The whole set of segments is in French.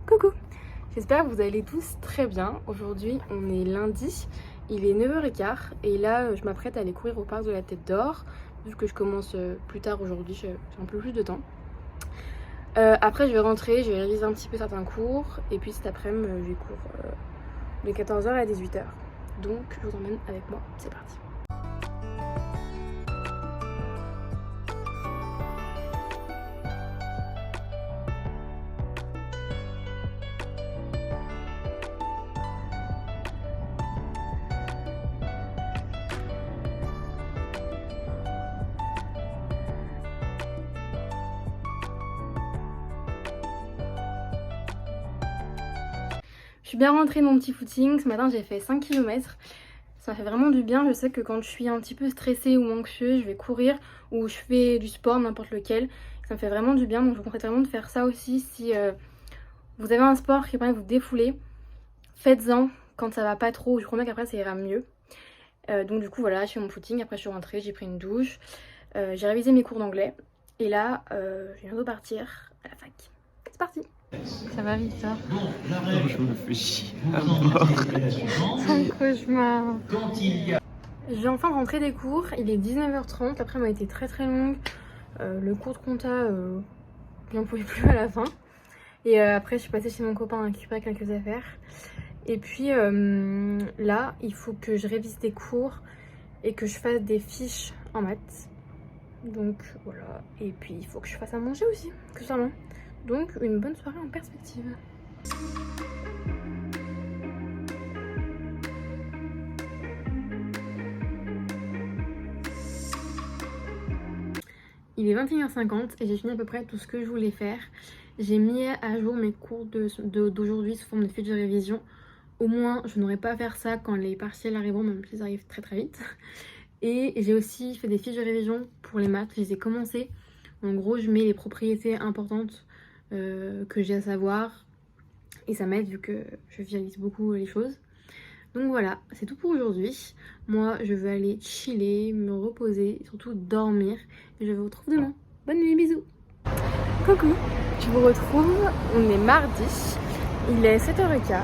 Coucou, j'espère que vous allez tous très bien. Aujourd'hui on est lundi, il est 9h15 et là je m'apprête à aller courir au parc de la Tête d'Or. Vu que je commence plus tard aujourd'hui, j'ai un peu plus de temps. Après je vais rentrer, je vais réviser un petit peu certains cours et puis cet après-midi j'ai cours de 14h à 18h. Donc je vous emmène avec moi, c'est parti. Je suis bien rentrée dans mon petit footing, ce matin j'ai fait 5 km. Ça m'a fait vraiment du bien. Je sais que quand je suis un petit peu stressée ou anxieuse, je vais courir ou je fais du sport, n'importe lequel. Ça me fait vraiment du bien. Donc je vous conseille vraiment de faire ça aussi. Si vous avez un sport qui permet de vous défouler, faites-en quand ça va pas trop. Je promets qu'après ça ira mieux. Donc du coup voilà, je fais mon footing. Après je suis rentrée, j'ai pris une douche. J'ai révisé mes cours d'anglais. Et là, je viens de partir à la fac. C'est parti. Ça va Victor? Je me fais chier à mort. C'est un cauchemar. Je vais enfin rentrer des cours, il est 19h30, l'après m'a été très très longue. Le cours de compta, j'en pouvais plus à la fin. Et après je suis passée chez mon copain récupérer quelques affaires. Et puis là, il faut que je révise des cours et que je fasse des fiches en maths. Donc voilà, et puis il faut que je fasse à manger aussi, que ça. Donc une bonne soirée en perspective. Il est 21h50 et j'ai fini à peu près tout ce que je voulais faire. J'ai mis à jour mes cours d'aujourd'hui sous forme de fiches de révision. Au moins je n'aurai pas à faire ça quand les partiels arriveront, même s'ils arrivent très très vite. Et j'ai aussi fait des fiches de révision pour les maths, je les ai commencées. En gros je mets les propriétés importantes que j'ai à savoir. Et ça m'aide vu que je visualise beaucoup les choses. Donc voilà, c'est tout pour aujourd'hui. Moi, je vais aller chiller, me reposer et surtout dormir. Et je vous retrouve demain. Bonne nuit, bisous. Coucou, je vous retrouve. On est mardi. Il est 7h15.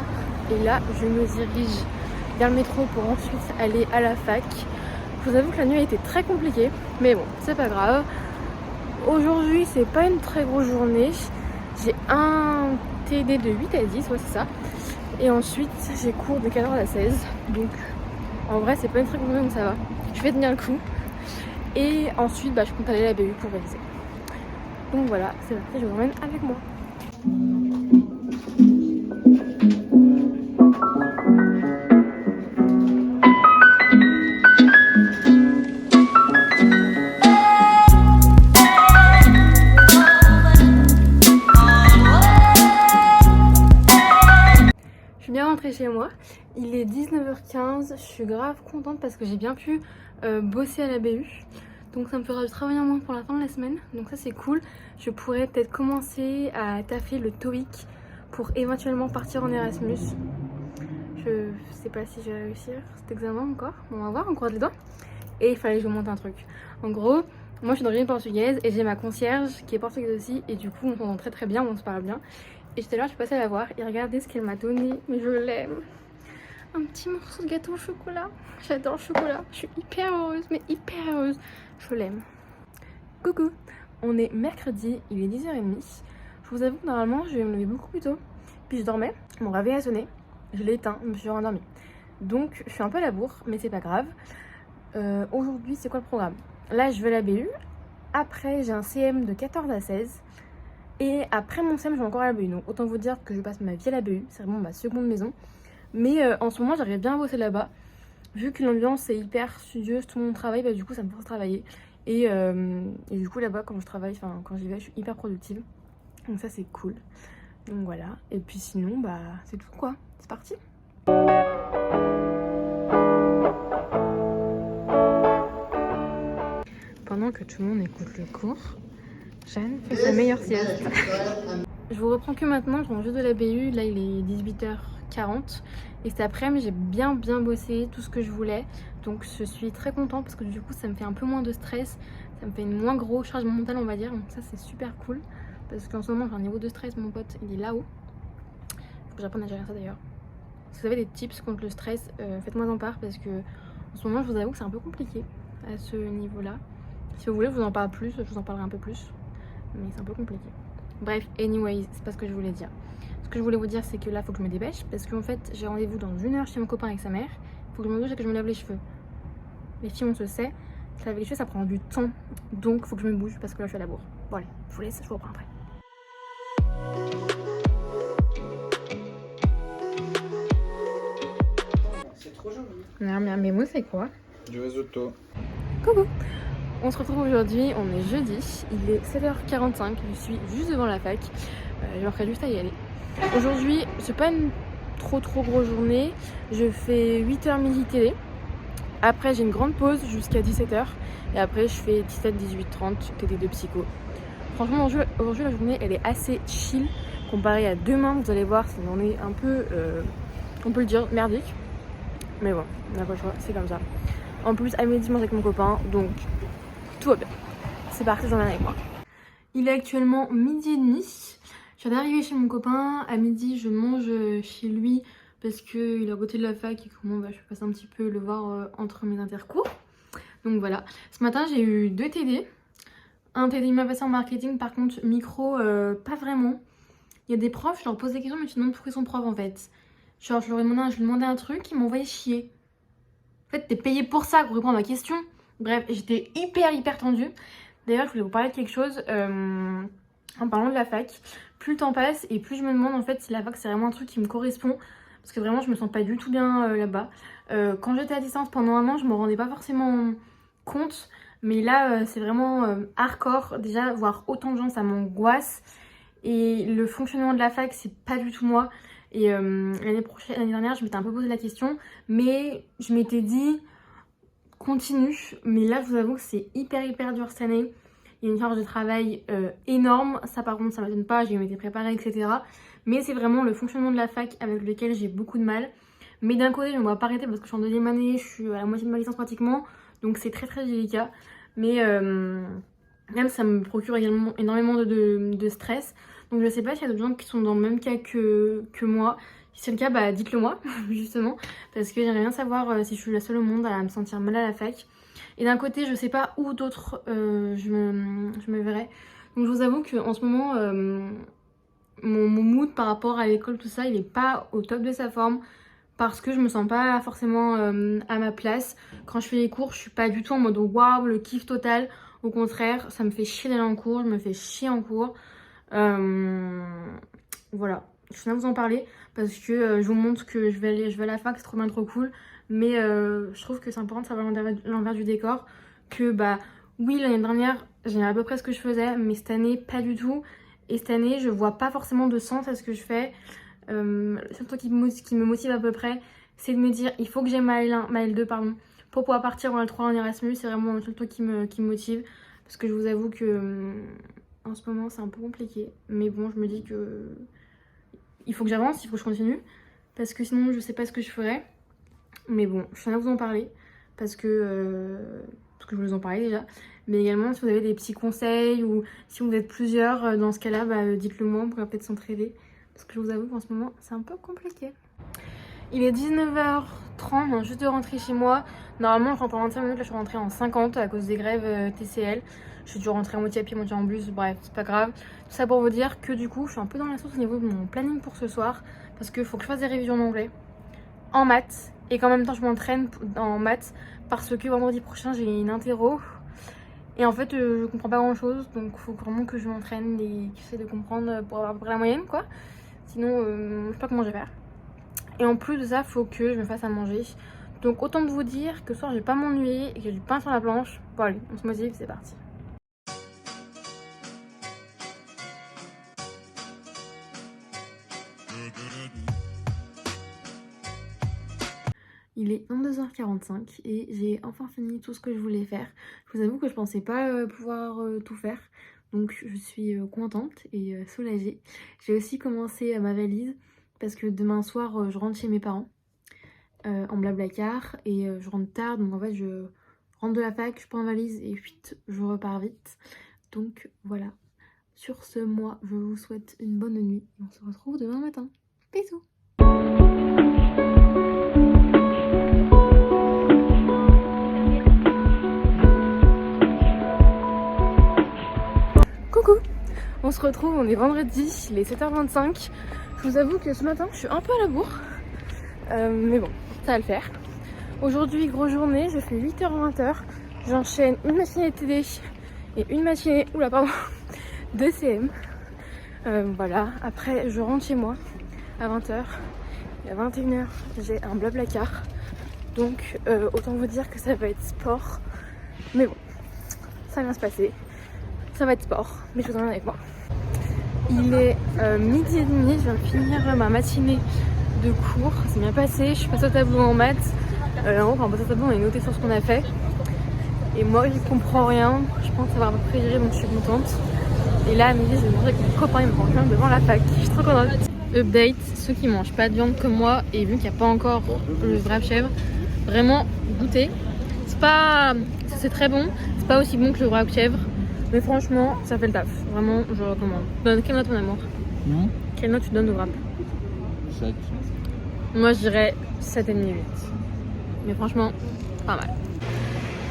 Et là, je me dirige vers le métro pour ensuite aller à la fac. Je vous avoue que la nuit a été très compliquée. Mais bon, c'est pas grave. Aujourd'hui, c'est pas une très grosse journée. J'ai un TD de 8 à 10, ouais c'est ça. Et ensuite j'ai cours de 14 à 16. Donc en vrai c'est pas une très grosse journée, donc ça va. Je vais tenir le coup. Et ensuite je compte aller à la BU pour réviser. Donc voilà, c'est parti, je vous emmène avec moi. Rentrée chez moi, il est 19h15, je suis grave contente parce que j'ai bien pu bosser à la BU, donc ça me fera du travail en moins pour la fin de la semaine, donc ça c'est cool. Je pourrais peut-être commencer à taffer le TOEIC pour éventuellement partir en Erasmus. Je sais pas si je vais réussir cet examen encore, on va voir, on croise les doigts. Et il fallait que je vous montre un truc. En gros, moi je suis d'origine portugaise et j'ai ma concierge qui est portugaise aussi, et du coup on s'entend très très bien, on se parle bien. Et tout à l'heure je suis passée à la voir et regardez ce qu'elle m'a donné, mais je l'aime. Un petit morceau de gâteau au chocolat. J'adore le chocolat, je suis hyper heureuse, mais hyper heureuse. Je l'aime. Coucou, on est mercredi, il est 10h30. Je vous avoue que normalement je vais me lever beaucoup plus tôt. Puis je dormais, mon réveil a sonné, je l'ai éteint, je me suis rendormie. Donc je suis un peu à la bourre, mais c'est pas grave. Aujourd'hui c'est quoi le programme? Là je vais à la BU, après j'ai un CM de 14 à 16. Et après mon CM, je vais encore à la BU. Donc autant vous dire que je passe ma vie à la BU. C'est vraiment ma seconde maison. Mais en ce moment, j'arrive bien à bosser là-bas. Vu que l'ambiance est hyper studieuse, tout le monde travaille, du coup ça me force à travailler. Et du coup là-bas, quand je travaille, quand j'y vais, je suis hyper productive. Donc ça c'est cool. Donc voilà. Et puis sinon, c'est tout quoi. C'est parti. Pendant que tout le monde écoute le cours, Jeanne fait sa meilleure sieste. Je vous reprends que maintenant, je rentre juste de la BU, là il est 18h40. Et cet après-midi j'ai bien bossé tout ce que je voulais. Donc je suis très contente parce que du coup ça me fait un peu moins de stress. Ça me fait une moins grosse charge mentale on va dire. Donc ça c'est super cool. Parce qu'en ce moment j'ai un niveau de stress, mon pote il est là-haut. j'apprenne à gérer ça d'ailleurs. Si vous avez des tips contre le stress, faites-moi en part parce que en ce moment je vous avoue que c'est un peu compliqué à ce niveau-là. Si vous voulez, je vous en parle plus, je vous en parlerai un peu plus, mais c'est un peu compliqué. Bref, anyways, c'est pas ce que je voulais dire. Ce que je voulais vous dire, c'est que là, faut que je me dépêche parce qu'en fait, j'ai rendez-vous dans 1 heure chez mon copain avec sa mère. Faut que je me douche et que je me lave les cheveux. Les filles, on se sait, se laver les cheveux, ça prend du temps, donc faut que je me bouge parce que là, je suis à la bourre. Bon, allez, je vous laisse, je vous reprends après. C'est trop joli. Non, mais moi, c'est quoi? Du risotto. Coucou! On se retrouve aujourd'hui, on est jeudi, il est 7h45, je suis juste devant la fac, je m'apprête juste à y aller. Aujourd'hui, c'est pas une trop grosse journée, je fais 8h midi télé, après j'ai une grande pause jusqu'à 17h, et après je fais 17-18h30 TD de psycho. Franchement, aujourd'hui la journée elle est assez chill, comparée à demain, vous allez voir, c'est une journée un peu, on peut le dire, merdique, mais bon, on n'a pas le choix, c'est comme ça. En plus, à midi, je mange avec mon copain, donc tout va bien. C'est parti, j'en ai avec moi. Il est actuellement 12h30. Je viens d'arriver chez mon copain. À midi, je mange chez lui parce qu'il est à côté de la fac et comment je passe un petit peu le voir entre mes intercours. Donc voilà. Ce matin, j'ai eu 2 TD. Un TD il m'a passé en marketing, par contre, micro, pas vraiment. Il y a des profs, je leur pose des questions, mais tu te demandes pourquoi ils sont profs en fait. Genre, je lui demandais un truc, ils m'envoyaient chier. En fait, t'es payé pour ça, pour répondre à ma question. Bref, j'étais hyper tendue. D'ailleurs, je voulais vous parler de quelque chose en parlant de la fac. Plus le temps passe et plus je me demande en fait si la fac c'est vraiment un truc qui me correspond. Parce que vraiment, je me sens pas du tout bien là-bas. Quand j'étais à distance pendant 1 an, je me rendais pas forcément compte. Mais là, c'est vraiment hardcore. Déjà, voir autant de gens, ça m'angoisse. Et le fonctionnement de la fac, c'est pas du tout moi. Et l'année dernière, je m'étais un peu posé la question. Mais je m'étais dit continue, mais là je vous avoue que c'est hyper dur cette année. Il y a une charge de travail énorme, ça par contre ça m'étonne pas, j'ai été préparée, etc. Mais c'est vraiment le fonctionnement de la fac avec lequel j'ai beaucoup de mal. Mais d'un côté je ne dois pas arrêter parce que je suis en 2e année, je suis à la moitié de ma licence pratiquement, donc c'est très délicat. Mais même ça me procure également énormément de stress. Donc je sais pas s'il y a d'autres gens qui sont dans le même cas que moi. Si c'est le cas, bah dites-le moi, justement, parce que j'aimerais bien savoir si je suis la seule au monde à me sentir mal à la fac. Et d'un côté, je sais pas où d'autre je me verrais. Donc je vous avoue qu'en ce moment, mon mood par rapport à l'école, tout ça, il est pas au top de sa forme. Parce que je me sens pas forcément à ma place. Quand je fais les cours, je suis pas du tout en mode waouh, le kiff total. Au contraire, ça me fait chier d'aller en cours, je me fais chier en cours. Voilà, je viens de vous en parler parce que je vous montre que je vais à la fac, c'est trop bien, trop cool. Mais je trouve que c'est important de savoir l'envers du décor. Que bah oui, l'année dernière, j'ai à peu près ce que je faisais, mais cette année, pas du tout. Et cette année, je vois pas forcément de sens à ce que je fais. Le seul truc qui me motive à peu près, c'est de me dire il faut que j'ai ma L2 pardon, pour pouvoir partir en L3 en Erasmus. C'est vraiment le seul truc qui me motive. Parce que je vous avoue que en ce moment c'est un peu compliqué. Mais bon, je me dis que il faut que j'avance, il faut que je continue. Parce que sinon je sais pas ce que je ferais. Mais bon, je tiens à vous en parler. Parce que je vous en parlais déjà. Mais également si vous avez des petits conseils ou si vous êtes plusieurs dans ce cas-là, bah, dites-le moi, on pourrait peut-être s'entraider. Parce que je vous avoue qu'en ce moment, c'est un peu compliqué. Il est 19h30, je viens juste de rentrer chez moi. Normalement, je rentre en 25 minutes, là je suis rentrée en 50 à cause des grèves TCL. Je suis dû rentrer à moitié à pied, moitié en bus, bref, c'est pas grave. Tout ça pour vous dire que du coup, je suis un peu dans la sauce au niveau de mon planning pour ce soir. Parce qu'il faut que je fasse des révisions en anglais, en maths, et qu'en même temps je m'entraîne en maths. Parce que vendredi prochain, j'ai une interro. Et en fait, je comprends pas grand chose, donc il faut vraiment que je m'entraîne et que j'essaie de comprendre pour avoir à peu près la moyenne, quoi. Sinon, je sais pas comment je vais faire. Et en plus de ça, faut que je me fasse à manger. Donc autant de vous dire que ce soir, je vais pas m'ennuyer et que j'ai du pain sur la planche. Bon allez, on se motive, c'est parti. Il est 22h45 et j'ai enfin fini tout ce que je voulais faire. Je vous avoue que je pensais pas pouvoir tout faire. Donc je suis contente et soulagée. J'ai aussi commencé ma valise parce que demain soir je rentre chez mes parents en Blablacar et je rentre tard. Donc en fait je rentre de la fac, je prends ma valise et vite je repars vite. Donc voilà. Sur ce, moi je vous souhaite une bonne nuit et on se retrouve demain matin. Bisous. Coucou. On se retrouve, on est vendredi, il est 7h25. Je vous avoue que ce matin, je suis un peu à la bourre. Mais bon, ça va le faire. Aujourd'hui, grosse journée, je fais 8h-20h. J'enchaîne une matinée de TD et une matinée, de CM. Voilà, après je rentre chez moi à 20h. Et à 21h, j'ai un Blablacar. Donc autant vous dire que ça va être sport. Mais bon, ça va bien se passer. Ça va être sport, mais je vous emmène avec moi. Il est midi et demi, je viens de finir ma matinée de cours. C'est bien passé, je suis passée au tableau en maths. Enfin, passé au tableau, on est noté sur ce qu'on a fait. Et moi, je comprends rien. Je pense avoir à peu près géré, donc je suis contente. Et là, à midi, je vais manger avec mon copain, il me prend plein devant la fac. Je suis trop contente. Update, ceux qui mangent pas de viande comme moi, et vu qu'il n'y a pas encore le wrap chèvre, vraiment goûtez. C'est très bon, c'est pas aussi bon que le wrap chèvre. Mais franchement, ça fait le taf. Vraiment, je recommande. Quelle note, mon amour? Quelle note tu donnes au wrap? 7. Moi, je dirais 7,5, 8. Mais franchement, pas mal.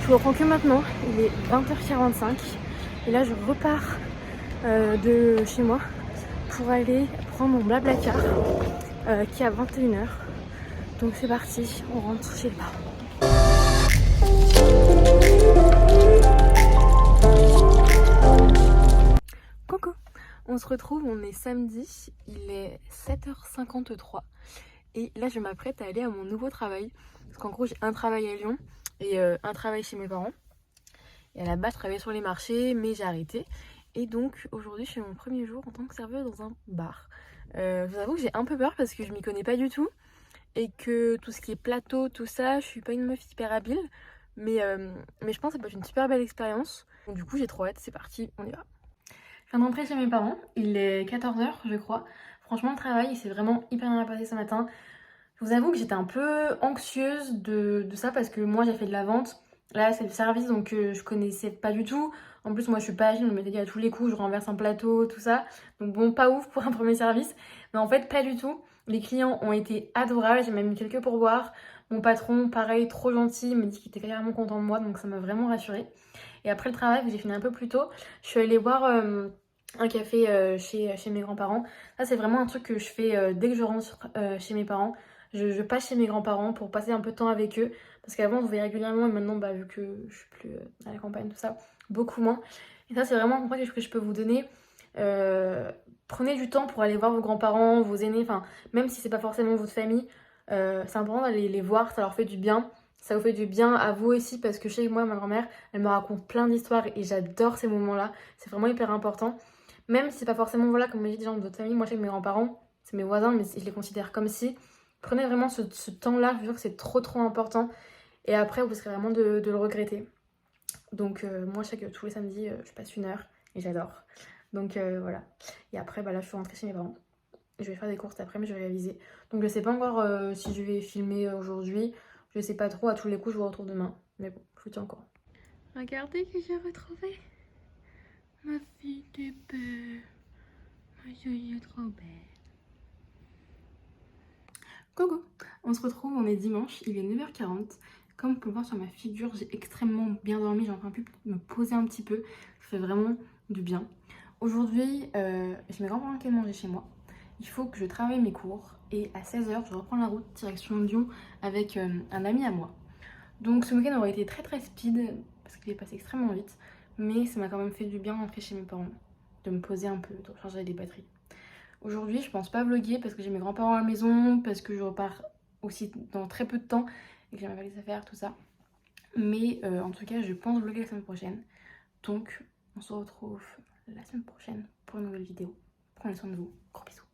Je vous reprends que maintenant. Il est 20h45. Et là, je repars de chez moi pour aller prendre mon Blablacar qui est à 21h. Donc c'est parti, on rentre chez les parents. Coucou, on se retrouve, on est samedi, il est 7h53 et là je m'apprête à aller à mon nouveau travail parce qu'en gros j'ai un travail à Lyon et un travail chez mes parents et à la base je travaillais sur les marchés mais j'ai arrêté et donc aujourd'hui je fais mon premier jour en tant que serveuse dans un bar. Je vous avoue que j'ai un peu peur parce que je m'y connais pas du tout et que tout ce qui est plateau, tout ça, je suis pas une meuf hyper habile mais je pense que ça peut être une super belle expérience. Donc du coup j'ai trop hâte, c'est parti, on y va. Je viens de rentrer chez mes parents, il est 14h je crois. Franchement le travail il s'est vraiment hyper bien passé ce matin. Je vous avoue que j'étais un peu anxieuse de ça parce que moi j'ai fait de la vente. Là c'est le service donc je connaissais pas du tout. En plus moi je suis pas agile, je m'étais dit à tous les coups je renverse un plateau, tout ça. Donc bon pas ouf pour un premier service. Mais en fait pas du tout. Les clients ont été adorables, j'ai même eu quelques pourboires. Mon patron pareil trop gentil, il me dit qu'il était carrément content de moi donc ça m'a vraiment rassurée. Et après le travail, j'ai fini un peu plus tôt, je suis allée boire un café chez mes grands-parents. Ça c'est vraiment un truc que je fais dès que je rentre chez mes parents. Je passe chez mes grands-parents pour passer un peu de temps avec eux. Parce qu'avant on se voyait régulièrement et maintenant vu que je suis plus à la campagne, tout ça, beaucoup moins. Et ça c'est vraiment un conseil que je peux vous donner. Prenez du temps pour aller voir vos grands-parents, vos aînés, enfin même si c'est pas forcément votre famille. C'est important d'aller les voir, ça leur fait du bien. Ça vous fait du bien à vous aussi parce que chez moi, ma grand-mère, elle me raconte plein d'histoires et j'adore ces moments-là. C'est vraiment hyper important. Même si c'est pas forcément, voilà, comme j'ai dit, des gens de votre famille, moi, chez mes grands-parents, c'est mes voisins, mais je les considère comme si. Prenez vraiment ce temps-là, je vous jure que c'est trop trop important. Et après, vous serez vraiment de le regretter. Donc, moi, je sais que tous les samedis, je passe 1 heure et j'adore. Donc, voilà. Et après, là, je suis rentrée chez mes parents. Je vais faire des courses après, mais je vais réviser. Donc, je sais pas encore si je vais filmer aujourd'hui. Je sais pas trop, à tous les coups je vous retrouve demain. Mais bon, je vous tiens encore. Regardez que j'ai retrouvé ma fille de belle. Ma jolie est trop belle. Coucou, on se retrouve, on est dimanche, il est 9h40. Comme vous pouvez le voir sur ma figure, j'ai extrêmement bien dormi. J'ai enfin pu me poser un petit peu. Ça fait vraiment du bien. Aujourd'hui, j'ai mes grands-parents qui mangent chez moi. Il faut que je travaille mes cours et à 16h, je reprends la route direction Lyon avec un ami à moi. Donc ce week-end aurait été très très speed parce qu'il est passé extrêmement vite, mais ça m'a quand même fait du bien rentrer chez mes parents, de me poser un peu, de recharger les batteries. Aujourd'hui, je pense pas vlogger parce que j'ai mes grands-parents à la maison, parce que je repars aussi dans très peu de temps et que j'ai ma valise à faire, tout ça. Mais en tout cas, je pense vlogger la semaine prochaine. Donc on se retrouve la semaine prochaine pour une nouvelle vidéo. Prenez soin de vous, gros bisous.